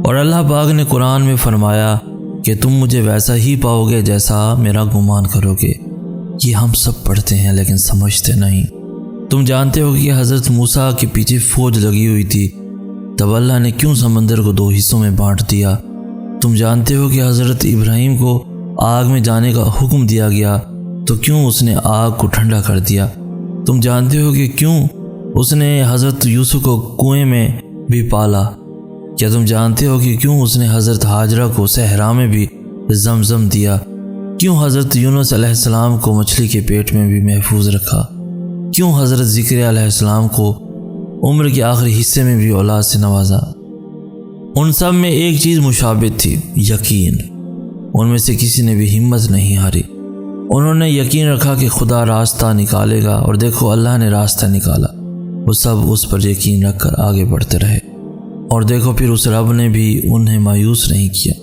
اور اللہ پاک نے قرآن میں فرمایا کہ تم مجھے ویسا ہی پاؤ گے جیسا میرا گمان کرو گے۔ یہ ہم سب پڑھتے ہیں لیکن سمجھتے نہیں۔ تم جانتے ہو کہ حضرت موسیٰ کے پیچھے فوج لگی ہوئی تھی، تب اللہ نے کیوں سمندر کو 2 حصوں میں بانٹ دیا؟ تم جانتے ہو کہ حضرت ابراہیم کو آگ میں جانے کا حکم دیا گیا تو کیوں اس نے آگ کو ٹھنڈا کر دیا؟ تم جانتے ہو کہ کیوں اس نے حضرت یوسف کو کنویں میں بھی پالا؟ کیا تم جانتے ہو کہ کیوں اس نے حضرت ہاجرہ کو صحرا میں بھی زمزم دیا؟ کیوں حضرت یونس علیہ السلام کو مچھلی کے پیٹ میں بھی محفوظ رکھا؟ کیوں حضرت زکریا علیہ السلام کو عمر کے آخری حصے میں بھی اولاد سے نوازا؟ ان سب میں ایک چیز مشابہت تھی، یقین۔ ان میں سے کسی نے بھی ہمت نہیں ہاری۔ انہوں نے یقین رکھا کہ خدا راستہ نکالے گا، اور دیکھو اللہ نے راستہ نکالا۔ وہ سب اس پر یقین رکھ کر آگے بڑھتے رہے، اور دیکھو پھر اس رب نے بھی انہیں مایوس نہیں کیا۔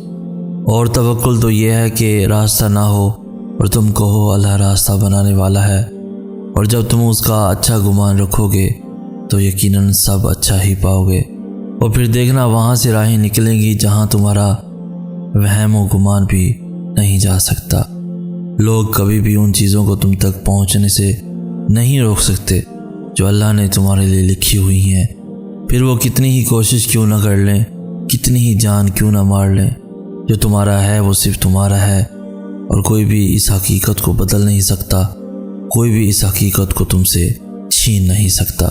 اور توکل تو یہ ہے کہ راستہ نہ ہو اور تم کہو اللہ راستہ بنانے والا ہے، اور جب تم اس کا اچھا گمان رکھو گے تو یقیناً سب اچھا ہی پاؤ گے، اور پھر دیکھنا وہاں سے راہیں نکلیں گی جہاں تمہارا وہم و گمان بھی نہیں جا سکتا۔ لوگ کبھی بھی ان چیزوں کو تم تک پہنچنے سے نہیں روک سکتے جو اللہ نے تمہارے لیے لکھی ہوئی ہیں، پھر وہ کتنی ہی کوشش کیوں نہ کر لیں، کتنی ہی جان کیوں نہ مار لیں۔ جو تمہارا ہے وہ صرف تمہارا ہے، اور کوئی بھی اس حقیقت کو بدل نہیں سکتا، کوئی بھی اس حقیقت کو تم سے چھین نہیں سکتا۔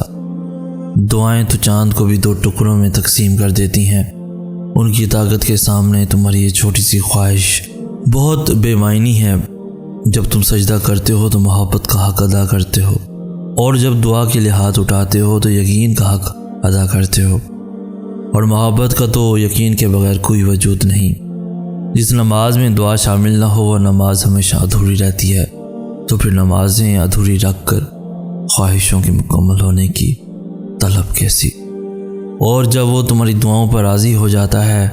دعائیں تو چاند کو بھی 2 ٹکڑوں میں تقسیم کر دیتی ہیں، ان کی طاقت کے سامنے تمہاری یہ چھوٹی سی خواہش بہت بے معنی ہے۔ جب تم سجدہ کرتے ہو تو محبت کا حق ادا کرتے ہو، اور جب دعا کے لیے ہاتھ اٹھاتے ہو تو یقین کا حق ادا کرتے ہو، اور محبت کا تو یقین کے بغیر کوئی وجود نہیں۔ جس نماز میں دعا شامل نہ ہو وہ نماز ہمیشہ ادھوری رہتی ہے، تو پھر نمازیں ادھوری رکھ کر خواہشوں کے مکمل ہونے کی طلب کیسی؟ اور جب وہ تمہاری دعاؤں پر راضی ہو جاتا ہے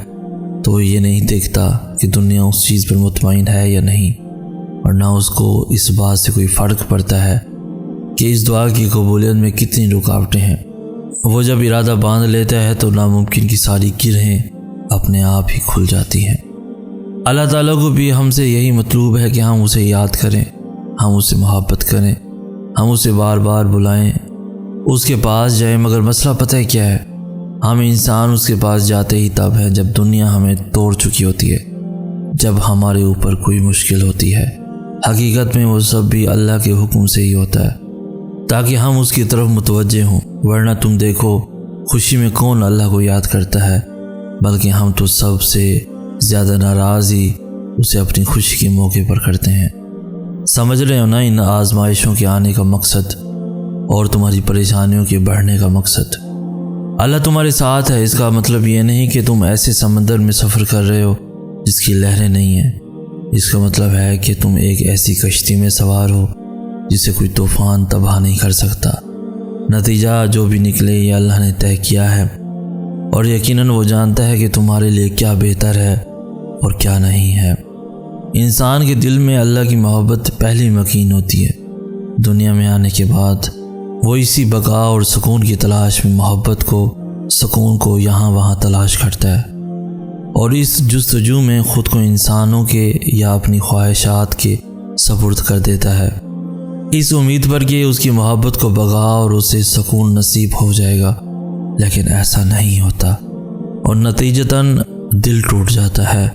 تو وہ یہ نہیں دیکھتا کہ دنیا اس چیز پر مطمئن ہے یا نہیں، اور نہ اس کو اس بات سے کوئی فرق پڑتا ہے کہ اس دعا کی قبولیت میں کتنی رکاوٹیں ہیں۔ وہ جب ارادہ باندھ لیتا ہے تو ناممکن کی ساری گرہیں اپنے آپ ہی کھل جاتی ہیں۔ اللہ تعالیٰ کو بھی ہم سے یہی مطلوب ہے کہ ہم اسے یاد کریں، ہم اسے محبت کریں، ہم اسے بار بار بلائیں، اس کے پاس جائیں۔ مگر مسئلہ پتہ ہے کیا ہے؟ ہم انسان اس کے پاس جاتے ہی تب ہے جب دنیا ہمیں توڑ چکی ہوتی ہے، جب ہمارے اوپر کوئی مشکل ہوتی ہے۔ حقیقت میں وہ سب بھی اللہ کے حکم سے ہی ہوتا ہے، تاکہ ہم اس کی طرف متوجہ ہوں۔ ورنہ تم دیکھو خوشی میں کون اللہ کو یاد کرتا ہے، بلکہ ہم تو سب سے زیادہ ناراض ہی اسے اپنی خوشی کے موقع پر کرتے ہیں۔ سمجھ رہے ہو نا ان آزمائشوں کے آنے کا مقصد اور تمہاری پریشانیوں کے بڑھنے کا مقصد؟ اللہ تمہارے ساتھ ہے، اس کا مطلب یہ نہیں کہ تم ایسے سمندر میں سفر کر رہے ہو جس کی لہریں نہیں ہیں۔ اس کا مطلب ہے کہ تم ایک ایسی کشتی میں سوار ہو جسے کوئی طوفان تباہ نہیں کر سکتا۔ نتیجہ جو بھی نکلے یہ اللہ نے طے کیا ہے، اور یقیناً وہ جانتا ہے کہ تمہارے لیے کیا بہتر ہے اور کیا نہیں ہے۔ انسان کے دل میں اللہ کی محبت پہلی مکین ہوتی ہے۔ دنیا میں آنے کے بعد وہ اسی بقا اور سکون کی تلاش میں محبت کو، سکون کو یہاں وہاں تلاش کرتا ہے، اور اس جستجو میں خود کو انسانوں کے یا اپنی خواہشات کے سپرد کر دیتا ہے، اس امید پر کہ اس کی محبت کو بقا اور اسے سکون نصیب ہو جائے گا۔ لیکن ایسا نہیں ہوتا، اور نتیجتاً دل ٹوٹ جاتا ہے،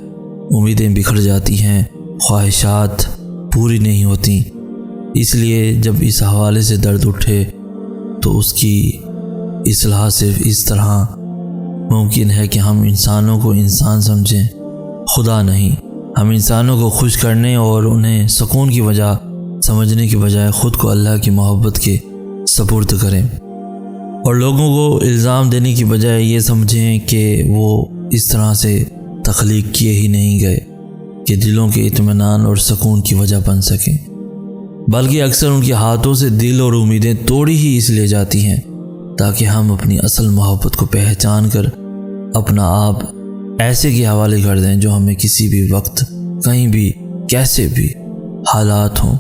امیدیں بکھر جاتی ہیں، خواہشات پوری نہیں ہوتی۔ اس لیے جب اس حوالے سے درد اٹھے تو اس کی اصلاح صرف اس طرح ممکن ہے کہ ہم انسانوں کو انسان سمجھیں، خدا نہیں۔ ہم انسانوں کو خوش کرنے اور انہیں سکون کی وجہ سمجھنے کی بجائے خود کو اللہ کی محبت کے سپرد کریں، اور لوگوں کو الزام دینے کی بجائے یہ سمجھیں کہ وہ اس طرح سے تخلیق کیے ہی نہیں گئے کہ دلوں کے اطمینان اور سکون کی وجہ بن سکیں، بلکہ اکثر ان کے ہاتھوں سے دل اور امیدیں توڑی ہی اس لیے جاتی ہیں تاکہ ہم اپنی اصل محبت کو پہچان کر اپنا آپ ایسے کے حوالے کر دیں جو ہمیں کسی بھی وقت، کہیں بھی، کیسے بھی حالات ہوں،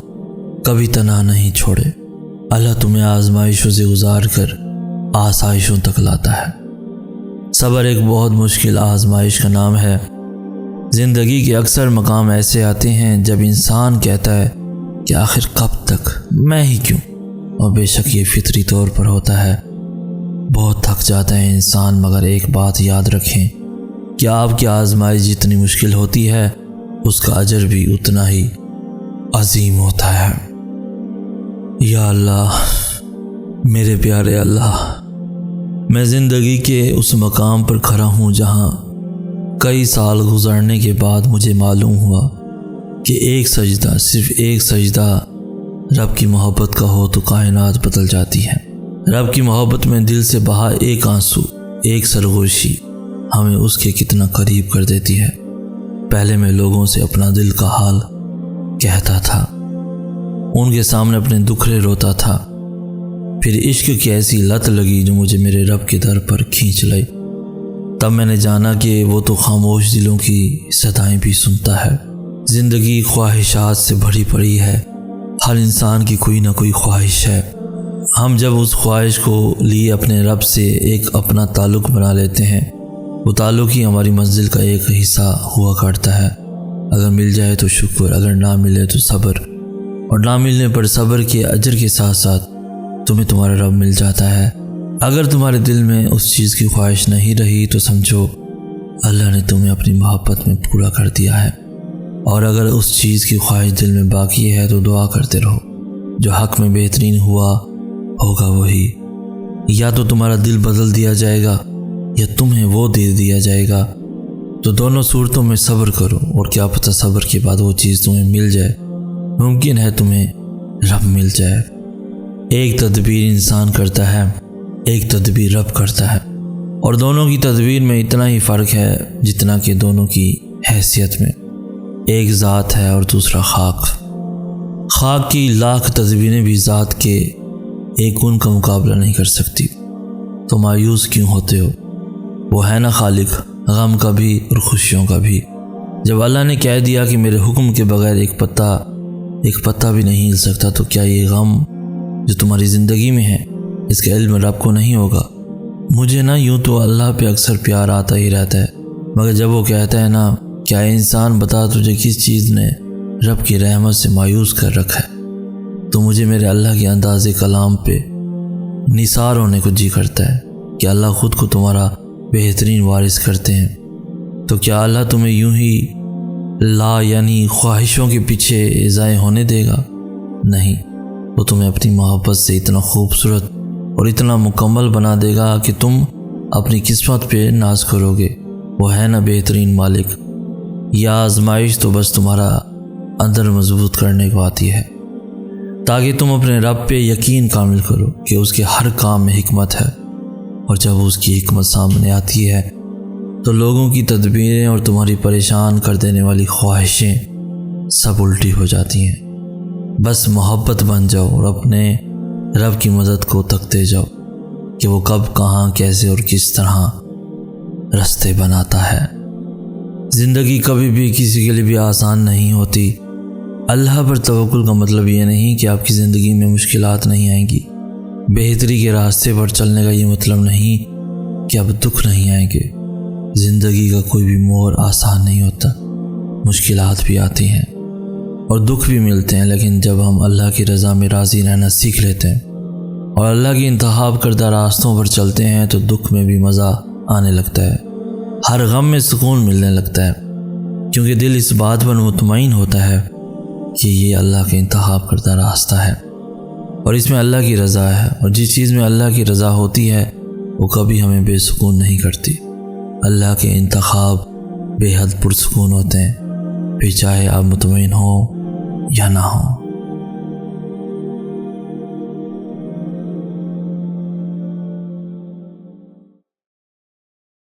کبھی تنہا نہیں چھوڑے۔ اللہ تمہیں آزمائشوں سے گزار کر آسائشوں تک لاتا ہے۔ صبر ایک بہت مشکل آزمائش کا نام ہے۔ زندگی کے اکثر مقام ایسے آتے ہیں جب انسان کہتا ہے کہ آخر کب تک، میں ہی کیوں، اور بے شک یہ فطری طور پر ہوتا ہے۔ بہت تھک جاتا ہے انسان، مگر ایک بات یاد رکھیں کہ آپ کی آزمائش جتنی مشکل ہوتی ہے اس کا اجر بھی اتنا ہی عظیم ہوتا ہے۔ یا اللہ، میرے پیارے اللہ، میں زندگی کے اس مقام پر کھڑا ہوں جہاں کئی سال گزرنے کے بعد مجھے معلوم ہوا کہ ایک سجدہ، صرف ایک سجدہ رب کی محبت کا ہو تو کائنات بدل جاتی ہے۔ رب کی محبت میں دل سے بہا ایک آنسو، ایک سرگوشی ہمیں اس کے کتنا قریب کر دیتی ہے۔ پہلے میں لوگوں سے اپنا دل کا حال کہتا تھا، ان کے سامنے اپنے دکھڑے روتا تھا، پھر عشق کی ایسی لت لگی جو مجھے میرے رب کے در پر کھینچ لائی۔ تب میں نے جانا کہ وہ تو خاموش دلوں کی صدائیں بھی سنتا ہے۔ زندگی خواہشات سے بھری پڑی ہے، ہر انسان کی کوئی نہ کوئی خواہش ہے۔ ہم جب اس خواہش کو لیے اپنے رب سے ایک اپنا تعلق بنا لیتے ہیں، وہ تعلق ہی ہماری منزل کا ایک حصہ ہوا کرتا ہے۔ اگر مل جائے تو شکر، اگر نہ ملے تو صبر، اور نہ ملنے پر صبر کے اجر کے ساتھ ساتھ تمہیں تمہارا رب مل جاتا ہے۔ اگر تمہارے دل میں اس چیز کی خواہش نہیں رہی تو سمجھو اللہ نے تمہیں اپنی محبت میں پورا کر دیا ہے، اور اگر اس چیز کی خواہش دل میں باقی ہے تو دعا کرتے رہو، جو حق میں بہترین ہوگا وہی، یا تو تمہارا دل بدل دیا جائے گا یا تمہیں وہ دے دیا جائے گا۔ تو دونوں صورتوں میں صبر کرو، اور کیا پتہ صبر کے بعد وہ چیز تمہیں مل جائے۔ ممکن ہے تمہیں رب مل جائے۔ ایک تدبیر انسان کرتا ہے، ایک تدبیر رب کرتا ہے، اور دونوں کی تدبیر میں اتنا ہی فرق ہے جتنا کہ دونوں کی حیثیت میں۔ ایک ذات ہے اور دوسرا خاک۔ خاک کی لاکھ تدبیریں بھی ذات کے ایک ان کا مقابلہ نہیں کر سکتی۔ تو مایوس کیوں ہوتے ہو؟ وہ ہے نا خالق غم کا بھی اور خوشیوں کا بھی۔ جب اللہ نے کہہ دیا کہ میرے حکم کے بغیر ایک پتا بھی نہیں ہل سکتا، تو کیا یہ غم جو تمہاری زندگی میں ہے اس کا علم رب کو نہیں ہوگا؟ مجھے نا یوں تو اللہ پہ اکثر پیار آتا ہی رہتا ہے، مگر جب وہ کہتا ہے نا کیا انسان بتا تجھے کس چیز نے رب کی رحمت سے مایوس کر رکھا ہے، تو مجھے میرے اللہ کے انداز کلام پہ نثار ہونے کو جی کرتا ہے کہ اللہ خود کو تمہارا بہترین وارث کرتے ہیں۔ تو کیا اللہ تمہیں یوں ہی یعنی خواہشوں کے پیچھے ضائع ہونے دے گا؟ نہیں، وہ تمہیں اپنی محبت سے اتنا خوبصورت اور اتنا مکمل بنا دے گا کہ تم اپنی قسمت پہ ناز کرو گے۔ وہ ہے نا بہترین مالک۔ یہ آزمائش تو بس تمہارا اندر مضبوط کرنے کو آتی ہے، تاکہ تم اپنے رب پہ یقین کامل کرو کہ اس کے ہر کام میں حکمت ہے، اور جب اس کی حکمت سامنے آتی ہے تو لوگوں کی تدبیریں اور تمہاری پریشان کر دینے والی خواہشیں سب الٹی ہو جاتی ہیں۔ بس محبت بن جاؤ اور اپنے رب کی مدد کو تکتے جاؤ کہ وہ کب، کہاں، کیسے اور کس طرح راستے بناتا ہے۔ زندگی کبھی بھی کسی کے لیے بھی آسان نہیں ہوتی۔ اللہ پر توکل کا مطلب یہ نہیں کہ آپ کی زندگی میں مشکلات نہیں آئیں گی۔ بہتری کے راستے پر چلنے کا یہ مطلب نہیں کہ اب دکھ نہیں آئیں گے۔ زندگی کا کوئی بھی موڑ آسان نہیں ہوتا، مشکلات بھی آتی ہیں اور دکھ بھی ملتے ہیں، لیکن جب ہم اللہ کی رضا میں راضی رہنا سیکھ لیتے ہیں اور اللہ کی انتخاب کردہ راستوں پر چلتے ہیں تو دکھ میں بھی مزہ آنے لگتا ہے، ہر غم میں سکون ملنے لگتا ہے، کیونکہ دل اس بات پر مطمئن ہوتا ہے کہ یہ اللہ کے انتخاب کردہ راستہ ہے اور اس میں اللہ کی رضا ہے، اور جس چیز میں اللہ کی رضا ہوتی ہے وہ کبھی ہمیں بے سکون نہیں کرتی۔ اللہ کے انتخاب بے حد پرسکون ہوتے ہیں، پھر چاہے آپ مطمئن ہو یا نہ ہو۔